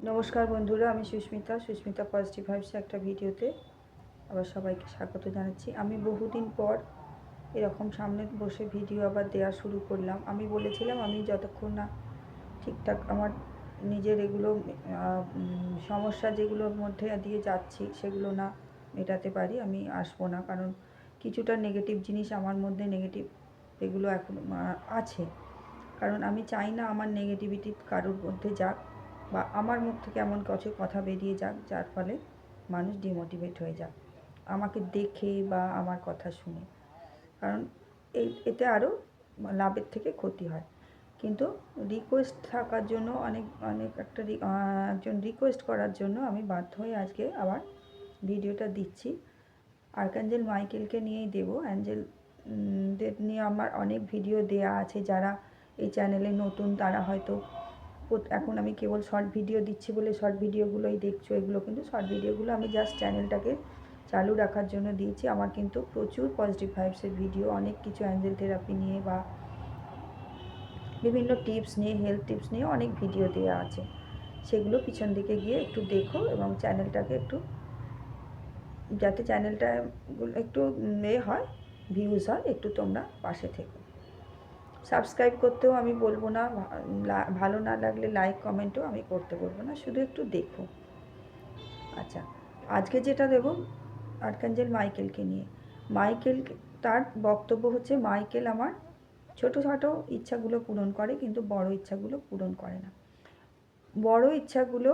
নমস্কার বন্ধুরা, আমি সুস্মিতা পজিটিভ ভাইবসে একটা ভিডিওতে আবার সবাইকে স্বাগত জানাচ্ছি। আমি বহুদিন পর এরকম সামনে বসে ভিডিও আবার দেওয়া শুরু করলাম। আমি বলেছিলাম আমি যতক্ষণ না ঠিকঠাক আমার নিজের এগুলো সমস্যা যেগুলোর মধ্যে দিয়ে যাচ্ছি সেগুলো না মেটাতে পারি আমি আসবো না, কারণ কিছুটা নেগেটিভ জিনিস আমার মধ্যে নেগেটিভ এগুলো এখন আছে। কারণ আমি চাই না আমার নেগেটিভিটি কারোর মধ্যে যাক বা আমার মুখ থেকে এমন কিছু কথা বেরিয়ে যাক যার ফলে মানুষ ডিমোটিভেট হয়ে যাক আমাকে দেখে বা আমার কথা শুনে। কারণ এতে আরও লাভের থেকে ক্ষতি হয়। কিন্তু রিকোয়েস্ট থাকার জন্য একজন রিকোয়েস্ট করার জন্য আমি বাধ্য হয়ে আজকে আবার ভিডিওটা দিচ্ছি। আর্কাঞ্জেল মাইকেলকে নিয়েই দেব। অ্যাঞ্জেলদের নিয়ে আমার অনেক ভিডিও দেয়া আছে। যারা এই চ্যানেলে নতুন তারা হয়তো এখন আমি কেবল শর্ট ভিডিও দিচ্ছি বলে শর্ট ভিডিওগুলোই দেখছো। এগুলো কিন্তু শর্ট ভিডিওগুলো আমি জাস্ট চ্যানেলটাকে চালু রাখার জন্য দিয়েছি। আমার কিন্তু প্রচুর পজিটিভ ভাইবসের ভিডিও, অনেক কিছু অ্যাঞ্জেল থেরাপি নিয়ে বা বিভিন্ন টিপস নিয়ে, হেলথ টিপস নিয়ে অনেক ভিডিও দেওয়া আছে। সেগুলো পিছন দিকে গিয়ে একটু দেখো এবং চ্যানেলটাকে একটু, যাতে চ্যানেলটা একটু হয়, ভিউজ হয়, একটু তোমরা পাশে থেকো। সাবস্ক্রাইব করতেও আমি বলবো না, ভালো না লাগলে লাইক কমেন্টও আমি করতে বলবো না, শুধু একটু দেখো। আচ্ছা, আজকে যেটা দেবো আর্কাঞ্জেল মাইকেলকে নিয়ে। মাইকেল, তার বক্তব্য হচ্ছে মাইকেল আমার ছোটোখাটো ইচ্ছাগুলো পূরণ করে কিন্তু বড় ইচ্ছাগুলো পূরণ করে না। বড় ইচ্ছাগুলো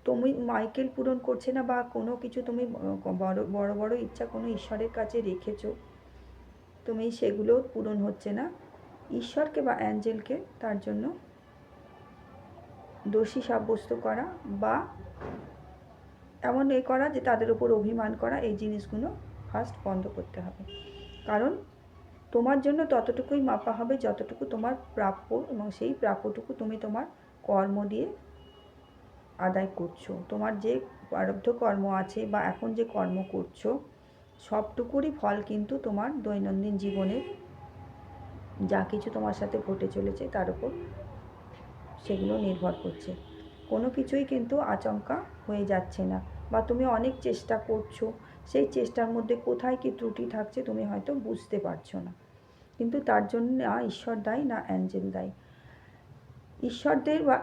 তুমি মাইকেল পূরণ করছে না বা কোনো কিছু তুমি বড় বড় ইচ্ছা কোনো ঈশ্বরের কাছে রেখেছো, তুমি সেগুলো পূরণ হচ্ছে না। ঈশ্বরকে বা অ্যাঞ্জেলকে তার জন্য দোষী সাব্যস্ত করা বা এমন করা যে তাদের উপর অভিমান করা, এই জিনিসগুলো ফার্স্ট বন্ধ করতে হবে। কারণ তোমার জন্য ততটুকুই মাপা হবে যতটুকু তোমার প্রাপ্য, এবং সেই প্রাপ্যটুকু তুমি তোমার কর্ম দিয়ে আদায় করছো। তোমার যে প্রারব্ধ কর্ম আছে বা এখন যে কর্ম করছো সবটুকুরই ফল কিন্তু তোমার দৈনন্দিন জীবনে যা কিছু তোমার সাথে ঘটে চলেছে তার উপর সেগুলো নির্ভর করছে। কোনো কিছুই কিন্তু আচমকা হয়ে যাচ্ছে না, বা তুমি অনেক চেষ্টা করছো, সেই চেষ্টার মধ্যে কোথায় কী ত্রুটি থাকছে তুমি হয়তো বুঝতে পারছো না। কিন্তু তার জন্য না ঈশ্বর দায়ী না অ্যাঞ্জেল দায়ী। ঈশ্বরদের বা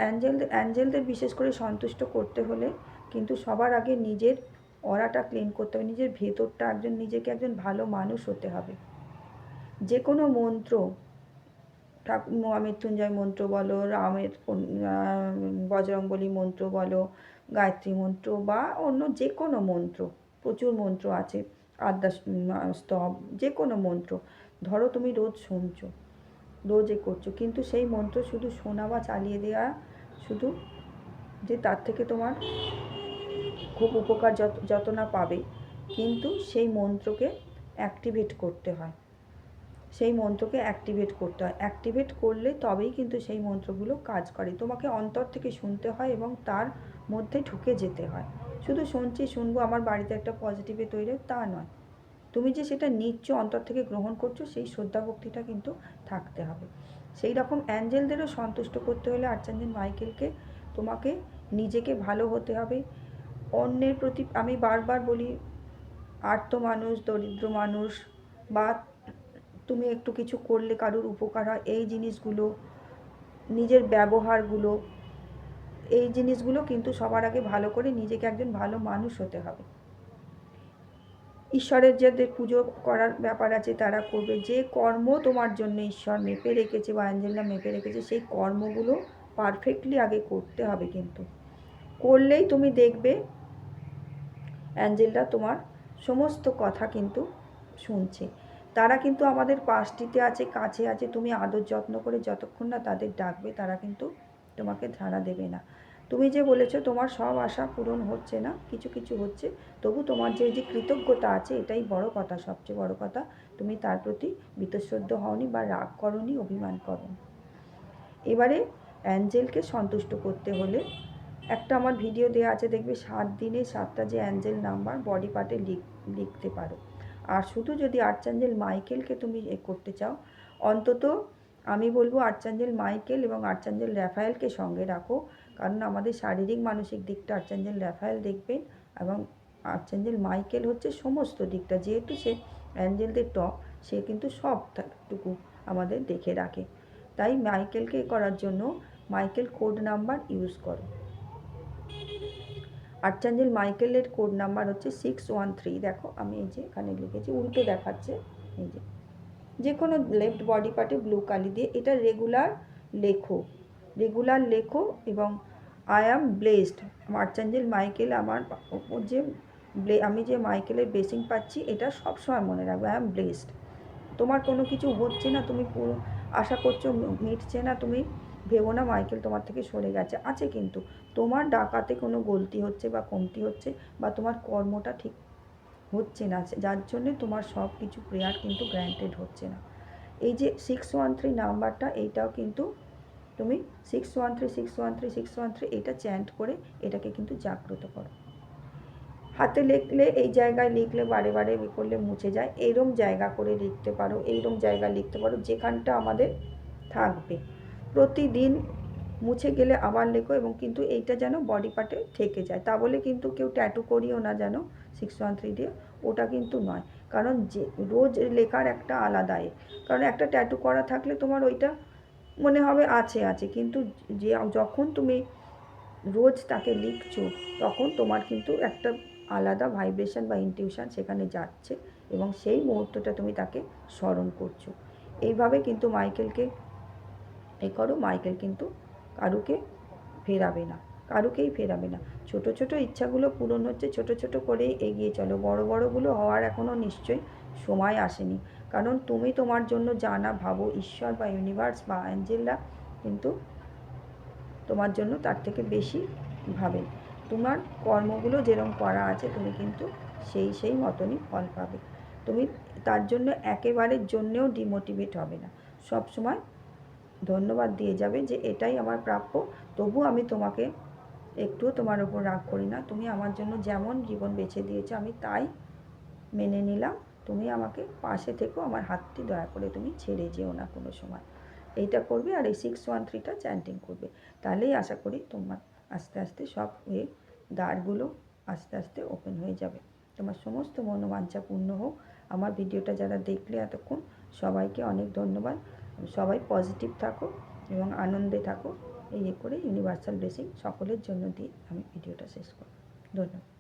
অ্যাঞ্জেলদের বিশেষ করে সন্তুষ্ট করতে হলে কিন্তু সবার আগে নিজের অরাটা ক্লিন করতে হবে, নিজের ভেতরটা নিজেকে একজন ভালো মানুষ হতে হবে। যে কোনো মন্ত্র, মহামৃত্যুঞ্জয় মন্ত্র বলো, রামের বজরংবলী মন্ত্র বলো, গায়ত্রী মন্ত্র বা অন্য যে কোনো মন্ত্র, প্রচুর মন্ত্র আছে, আদ্যা স্তব, যে কোনো মন্ত্র ধরো তুমি রোজ শুনছো, রোজ করছো, কিন্তু সেই মন্ত্র শুধু শোনা বা চালিয়ে দেওয়া শুধু যে তার থেকে তোমার খুব উপকার যত না পাবে, কিন্তু সেই মন্ত্রকে অ্যাক্টিভেট করতে হয়। সেই মন্ত্রকে অ্যাক্টিভেট করতে হয়। অ্যাক্টিভেট করলে তবেই কিন্তু সেই মন্ত্রগুলো কাজ করে। তোমাকে অন্তর থেকে শুনতে হয় এবং তার মধ্যে ঢুকে যেতে হয়। শুধু শুনবো আমার বাড়িতে একটা পজিটিভে তৈরি, তা নয়। তুমি যে সেটা নিচ্ছ, অন্তর থেকে গ্রহণ করছো, সেই শ্রদ্ধা ভক্তিটা কিন্তু থাকতে হবে। সেই রকম অ্যাঞ্জেলদেরও সন্তুষ্ট করতে হলে আর্চেঞ্জেল মাইকেলকে তোমাকে নিজেকে ভালো হতে হবে। অন্যের প্রতি আমি বারবার বলি, আর্ত মানুষ, দরিদ্র মানুষ বা তুমি একটু কিছু করলে কারোর উপকার হয়, এই জিনিসগুলো, নিজের ব্যবহারগুলো, এই জিনিসগুলো কিন্তু সবার আগে ভালো করে নিজেকে একজন ভালো মানুষ হতে হবে। ঈশ্বরের যাদের পুজো করার ব্যাপার আছে তারা করবে। যে কর্ম তোমার জন্য ঈশ্বর মেপে রেখেছে বা অ্যাঞ্জেলরা মেপে রেখেছে সেই কর্মগুলো পারফেক্টলি আগে করতে হবে। কিন্তু করলেই তুমি দেখবে অ্যাঞ্জেলরা তোমার সমস্ত কথা কিন্তু শুনছে। তারা কিন্তু আমাদের পাশটিতে আছে, কাছে আছে। তুমি আদর যত্ন করে যতক্ষণ না তাদের ডাকবে তারা কিন্তু তোমাকে ধারা দেবে না। তুমি যে বলেছো তোমার সব আশা পূরণ হচ্ছে না, কিছু কিছু হচ্ছে, তবু তোমার যে কৃতজ্ঞতা আছে এটাই বড় কথা, সবচেয়ে বড় কথা। তুমি তার প্রতি বীতশ্রদ্ধ হওনি বা রাগ করনি, অভিমান করনি। এবারে অ্যাঞ্জেলকে সন্তুষ্ট করতে হলে একটা আমার ভিডিও দেওয়া আছে, দেখবে 7 দিনে 7টা যে অ্যাঞ্জেল নাম্বার বডি পার্টে লিখতে পারো। আর শুধু যদি আর্চাঞ্জেল মাইকেলকে তুমি করতে চাও, অন্তত আমি বলবো আর্চাঞ্জেল মাইকেল এবং আর্চাঞ্জেল রাফায়েলকে সঙ্গে রাখো। কারণ আমাদের শারীরিক মানসিক দিকটা আর্চেঞ্জেল রাফায়েল দেখবেন, এবং আর্চেঞ্জেল মাইকেল হচ্ছে সমস্ত দিকটা, যেহেতু সে অ্যাঞ্জেলদের টপ, সে কিন্তু সবটুকু আমাদের দেখে রাখে। তাই মাইকেলকে করার জন্য মাইকেল কোড নাম্বার ইউজ করো। আর্চাঞ্জেল মাইকেলের কোড নাম্বার হচ্ছে 613। দেখো আমি এই যে এখানে লিখেছি, উল্টো দেখাচ্ছে, এই যে কোনো লেফট বডি পার্টে ব্লু কালি দিয়ে এটা রেগুলার লেখো। এবং আই অ্যাম ব্লেসড, আর্চাঞ্জেল মাইকেল আমার যে আমি যে মাইকেলের ব্লেসিং পাচ্ছি, এটা সবসময় মনে রাখবে, আই অ্যাম ব্লেসড। তোমার কোনো কিছু হচ্ছে না, তুমি পুরো আশা করছো মিটছে না, তুমি ভেবো না মাইকেল তোমার থেকে সরে গেছে, আছে, কিন্তু তোমার ডাকাতে কোনো গলতি হচ্ছে বা কমতি হচ্ছে, বা তোমার কর্মটা ঠিক হচ্ছে না, যার জন্যে তোমার সব কিছু প্রেয়ার কিন্তু গ্র্যান্টেড হচ্ছে না। এই যে 613 নাম্বারটা, এইটাও কিন্তু তুমি 613 এটা চ্যান্ট করে এটাকে কিন্তু জাগ্রত করো। হাতে লিখলে, এই জায়গায় লিখলে বারে বারে করলে মুছে যায়, এইরকম জায়গা করে লিখতে পারো, এইরকম জায়গা লিখতে পারো যেখানটা আমাদের থাকবে। প্রতিদিন মুছে গেলে আবার লেখো, এবং কিন্তু এইটা যেন বডি পার্টে থেকে যায়। তা বলে কিন্তু কেউ ট্যাটু করিও না যেন 613 দিয়ে, ওটা কিন্তু নয়। কারণ যে রোজ লেখার একটা আলাদা কারণ একটা ট্যাটু করা থাকলে তোমার ওইটা মনে হবে আছে, কিন্তু যে যখন তুমি রোজ তাকে লিখছো, তখন তোমার কিন্তু একটা আলাদা ভাইব্রেশন বা ইনটিউশন সেখানে যাচ্ছে, এবং সেই মুহূর্তটা তুমি তাকে স্মরণ করছো। এইভাবে কিন্তু মাইকেলকে করো। মাইকেল কিন্তু কারুকেই ফেরাবে না। ছোট ছোট ইচ্ছাগুলো পূরণ হচ্ছে, ছোট ছোট করেই এগিয়ে চলো। বড় বড়গুলো হওয়ার এখনও নিশ্চয়ই সময় আসেনি, কারণ তুমি তোমার জন্য জানা ভাবো, ঈশ্বর বা ইউনিভার্স বা অ্যাঞ্জেলরা কিন্তু তোমার জন্য তার থেকে বেশি ভাবেন। তোমার কর্মগুলো যেরকম করা আছে, তুমি কিন্তু সেই মতনই ফল পাবে। তুমি তার জন্য একেবারের জন্যেও ডিমোটিভেট হবে না, সব সময় ধন্যবাদ দিয়ে যাবে যে এটাই আমার প্রাপ্য। তবু আমি তোমাকে একটুও তোমার ওপর রাগ করি না, তুমি আমার জন্য যেমন জীবন বেছে দিয়েছো আমি তাই মেনে নিলাম। তুমি আমাকে পাশে থেকো, আমার হাতটি দয়া করে তুমি ছেড়ে যেও না কোনো সময়। এইটা করবে, আর এই 613টা চ্যান্টিং করবে, তাহলেই আশা করি তোমার আস্তে আস্তে সব দ্বারগুলো আস্তে আস্তে ওপেন হয়ে যাবে। তোমার সমস্ত মনোবাঞ্ছা পূর্ণ হোক। আমার ভিডিওটা যারা দেখলে এতক্ষণ, সবাইকে অনেক ধন্যবাদ। সবাই পজিটিভ থাকো এবং আনন্দে থাকো। এই করে ইউনিভার্সাল ব্লেসিং সকলের জন্য দিয়ে আমি ভিডিওটা শেষ করব। ধন্যবাদ।